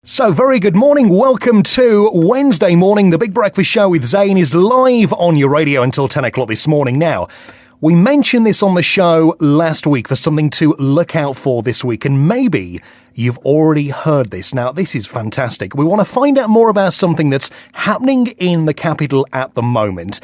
So, very good morning. Welcome to Wednesday morning. The Big Breakfast Show with Zayn is live on your radio until 10 o'clock this morning. Now, we mentioned this on the show last week for something to look out for this week, and maybe you've already heard this. Now, this is fantastic. We want to find out more about something that's happening in the capital at the moment.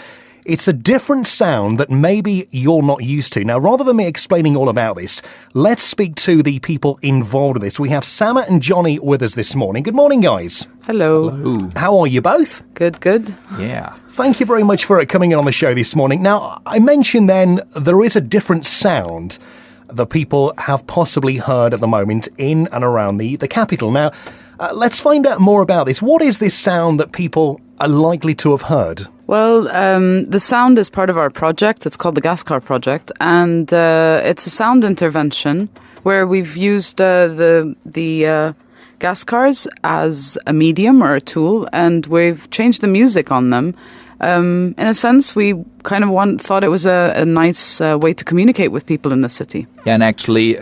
It's a different sound that maybe you're not used to. Now, rather than me explaining all about this, let's speak to the people involved in this. We have Sama and Johnny with us this morning. Good morning, guys. Hello. Hello. How are you both? Good. Yeah. Thank you very much for coming in on the show this morning. Now, I mentioned then there is a different sound that people have possibly heard at the moment in and around the capital. Now, let's find out more about this. What is this sound that people are likely to have heard? Well, the sound is part of our project. It's called the Gas Car Project, and it's a sound intervention where we've used the gas cars as a medium or a tool, and we've changed the music on them. In a sense, we kind of thought it was a nice way to communicate with people in the city. Yeah, and actually,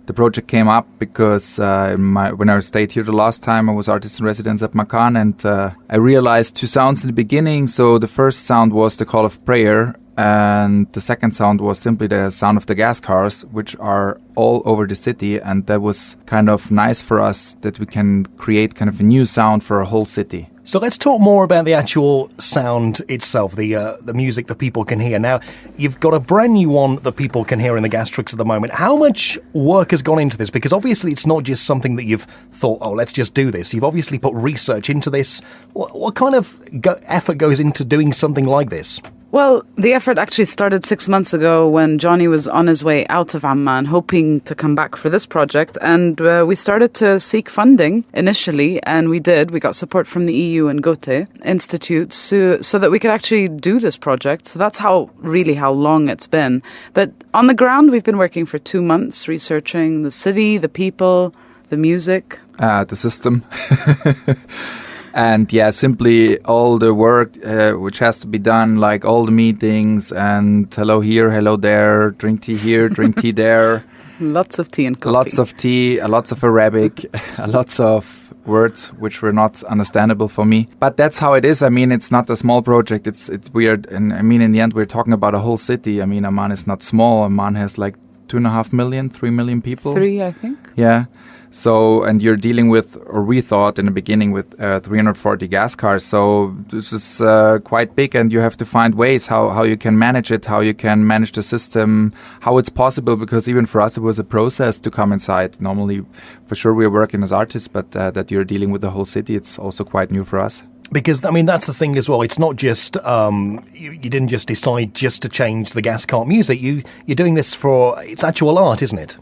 the project came up because when I stayed here the last time, I was artist in residence at Macan, and I realized two sounds in the beginning. So the first sound was the call of prayer, and the second sound was simply the sound of the gas cars, which are all over the city. And that was kind of nice for us that we can create kind of a new sound for a whole city. So let's talk more about the actual sound itself, the music that people can hear. Now, you've got a brand new one that people can hear in the gas trucks at the moment. How much work has gone into this? Because obviously it's not just something that you've thought, oh, let's just do this. You've obviously put research into this. What kind of effort goes into doing something like this? Well, the effort actually started 6 months ago when Johnny was on his way out of Amman, hoping to come back for this project. And we started to seek funding initially, and we did. We got support from the EU and Goethe Institute so that we could actually do this project. So that's how long it's been. But on the ground, we've been working for 2 months, researching the city, the people, the music. The system. And yeah, simply all the work which has to be done, like all the meetings and hello here, hello there, drink tea here, drink tea there. Lots of tea and coffee. Lots of tea, lots of Arabic, lots of words which were not understandable for me. But that's how it is. I mean, it's not a small project. It's weird. And I mean, in the end, we're talking about a whole city. I mean, Amman is not small. Amman has like 2.5 million, 3 million people. 3, I think. Yeah. So, and you're dealing with, or we thought in the beginning, with 340 gas cars. So this is quite big, and you have to find ways how you can manage it, how you can manage the system, how it's possible, because even for us, it was a process to come inside. Normally, for sure, we are working as artists, but that you're dealing with the whole city, it's also quite new for us. Because, I mean, that's the thing as well. It's not just, you didn't just decide just to change the gas car music. You're doing this for, it's actual art, isn't it?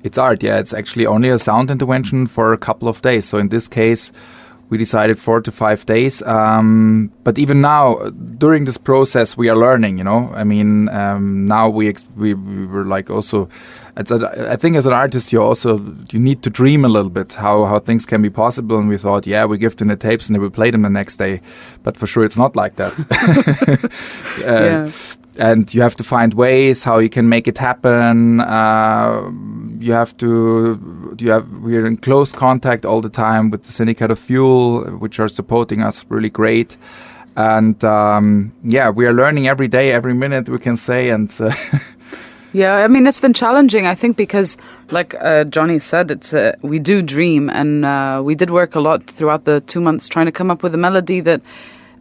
It's art, yeah. It's actually only a sound intervention for a couple of days. So in this case, we decided 4 to 5 days. But even now, during this process, we are learning, you know. I mean, now we were like also, I think as an artist, you need to dream a little bit how things can be possible. And we thought, yeah, we give them the tapes and they will play them the next day. But for sure, it's not like that. Yeah. And you have to find ways how you can make it happen. We're in close contact all the time with the Syndicate of Fuel, which are supporting us really great. And we are learning every day, every minute, we can say. And yeah, I mean, it's been challenging, I think, because like Johnny said, we do dream, and we did work a lot throughout the 2 months trying to come up with a melody that,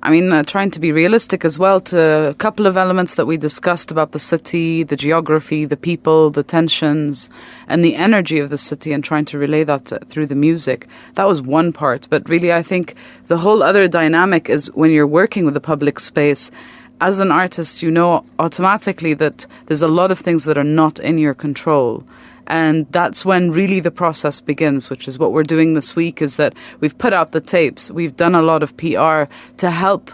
I mean, trying to be realistic as well to a couple of elements that we discussed about the city, the geography, the people, the tensions, and the energy of the city, and trying to relay that through the music. That was one part. But really, I think the whole other dynamic is when you're working with the public space, as an artist, you know automatically that there's a lot of things that are not in your control. And that's when really the process begins, which is what we're doing this week, is that we've put out the tapes. We've done a lot of PR to help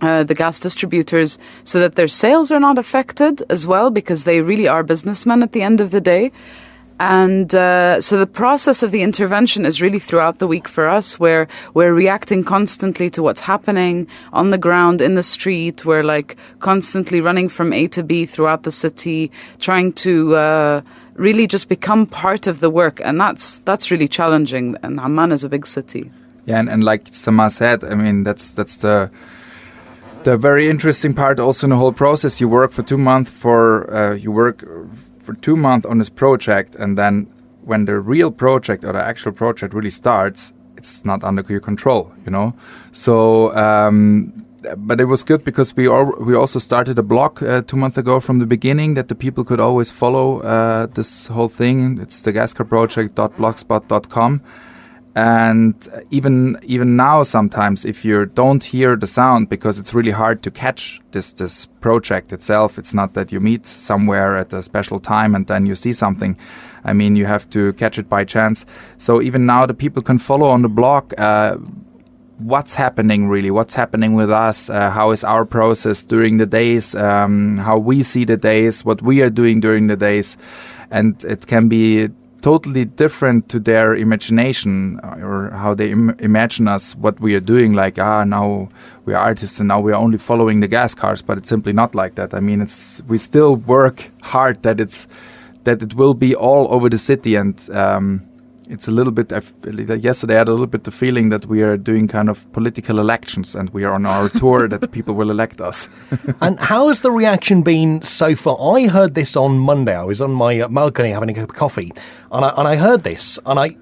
the gas distributors so that their sales are not affected as well, because they really are businessmen at the end of the day. And so the process of the intervention is really throughout the week for us, where we're reacting constantly to what's happening on the ground, in the street. We're like constantly running from A to B throughout the city, trying to really just become part of the work, and that's really challenging. And Amman is a big city. Yeah, and like Sama said, I mean, that's the very interesting part also in the whole process. You work for 2 months for 2 months on this project, and then when the real project or the actual project really starts, it's not under your control, you know. So, but it was good because we also started a blog 2 months ago from the beginning that the people could always follow this whole thing. It's the gascarproject.blogspot.com. And even now, sometimes if you don't hear the sound, because it's really hard to catch this project itself, it's not that you meet somewhere at a special time and then you see something. I mean, you have to catch it by chance. So even now, the people can follow on the blog what's happening really, what's happening with us, how is our process during the days, how we see the days, what we are doing during the days, and it can be totally different to their imagination or how they imagine us, what we are doing, like, now we are artists and now we are only following the gas cars, but it's simply not like that. I mean, we still work hard that it will be all over the city, and it's a little bit, yesterday I had a little bit the feeling that we are doing kind of political elections and we are on our tour that people will elect us. And how has the reaction been so far? I heard this on Monday. I was on my balcony having a cup of coffee, and I heard this, and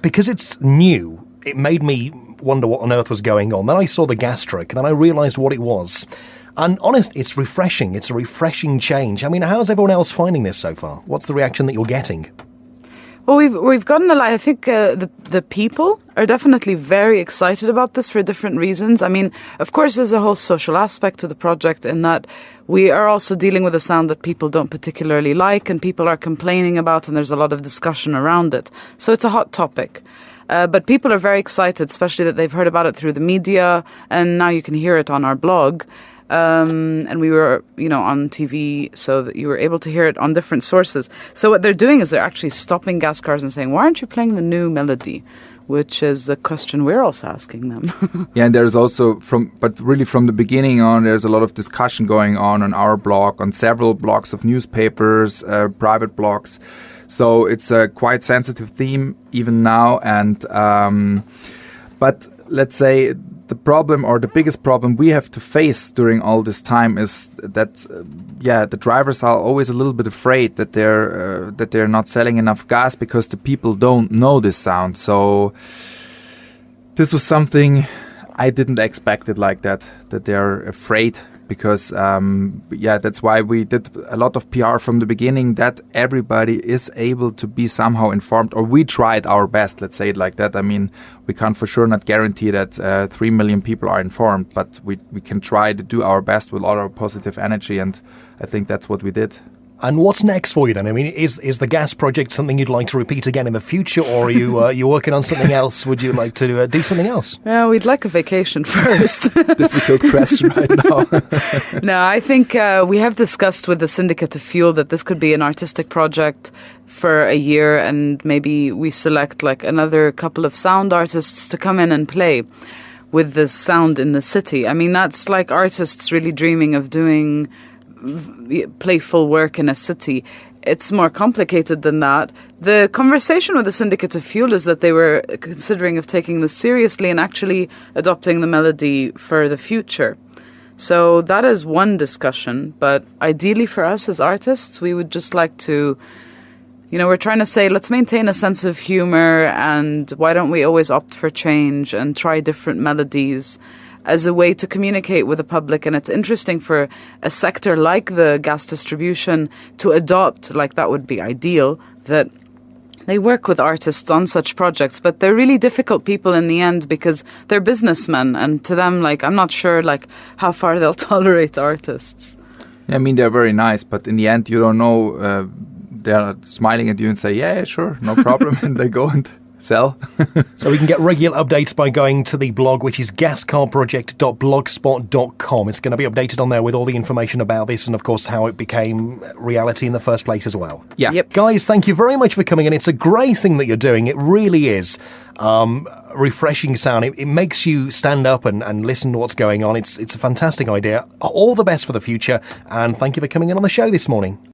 because it's new, it made me wonder what on earth was going on. Then I saw the gas truck, and then I realised what it was. And honest, it's refreshing. It's a refreshing change. I mean, how's everyone else finding this so far? What's the reaction that you're getting? Well, we've gotten a lot. I think the people are definitely very excited about this for different reasons. I mean, of course, there's a whole social aspect to the project in that we are also dealing with a sound that people don't particularly like and people are complaining about, and there's a lot of discussion around it. So it's a hot topic. But people are very excited, especially that they've heard about it through the media, and now you can hear it on our blog. And we were, on TV, so that you were able to hear it on different sources. So what they're doing is they're actually stopping gas cars and saying, why aren't you playing the new melody? Which is the question we're also asking them. Yeah, and there's also, from the beginning on, there's a lot of discussion going on our blog, on several blogs of newspapers, private blogs. So it's a quite sensitive theme even now. And but let's say the problem, or the biggest problem we have to face during all this time, is that the drivers are always a little bit afraid that they're not selling enough gas because the people don't know this sound. So this was something I didn't expect it like that they're afraid, because that's why we did a lot of PR from the beginning, that everybody is able to be somehow informed, or we tried our best, let's say it like that. I mean, we can't for sure not guarantee that 3 million people are informed, but we can try to do our best with all our positive energy, and I think that's what we did. And what's next for you then? I mean, is the gas project something you'd like to repeat again in the future, or are you working on something else? Would you like to do something else? Yeah, we'd like a vacation first. Difficult question right now. No, I think we have discussed with the Syndicate of Fuel that this could be an artistic project for a year, and maybe we select like another couple of sound artists to come in and play with this sound in the city. I mean, that's like artists really dreaming of doing playful work in a city. It's more complicated than that. The conversation with the Syndicate of Fuel is that they were considering of taking this seriously and actually adopting the melody for the future. So that is one discussion, but ideally for us as artists, we would just like to, we're trying to say, let's maintain a sense of humor, and why don't we always opt for change and try different melodies as a way to communicate with the public. And it's interesting for a sector like the gas distribution to adopt, like that would be ideal, that they work with artists on such projects, but they're really difficult people in the end because they're businessmen, and to them, like, I'm not sure like how far they'll tolerate artists. Yeah, I mean, they're very nice, but in the end, you don't know, they're smiling at you and say, yeah, sure, no problem, and they go and sell. So we can get regular updates by going to the blog, which is gascarproject.blogspot.com. It's going to be updated on there with all the information about this, and of course how it became reality in the first place as well. Yeah. Yep. Guys, thank you very much for coming in. It's a great thing that you're doing. It really is. Refreshing sound. It makes you stand up and listen to what's going on. It's a fantastic idea. All the best for the future, and thank you for coming in on the show this morning.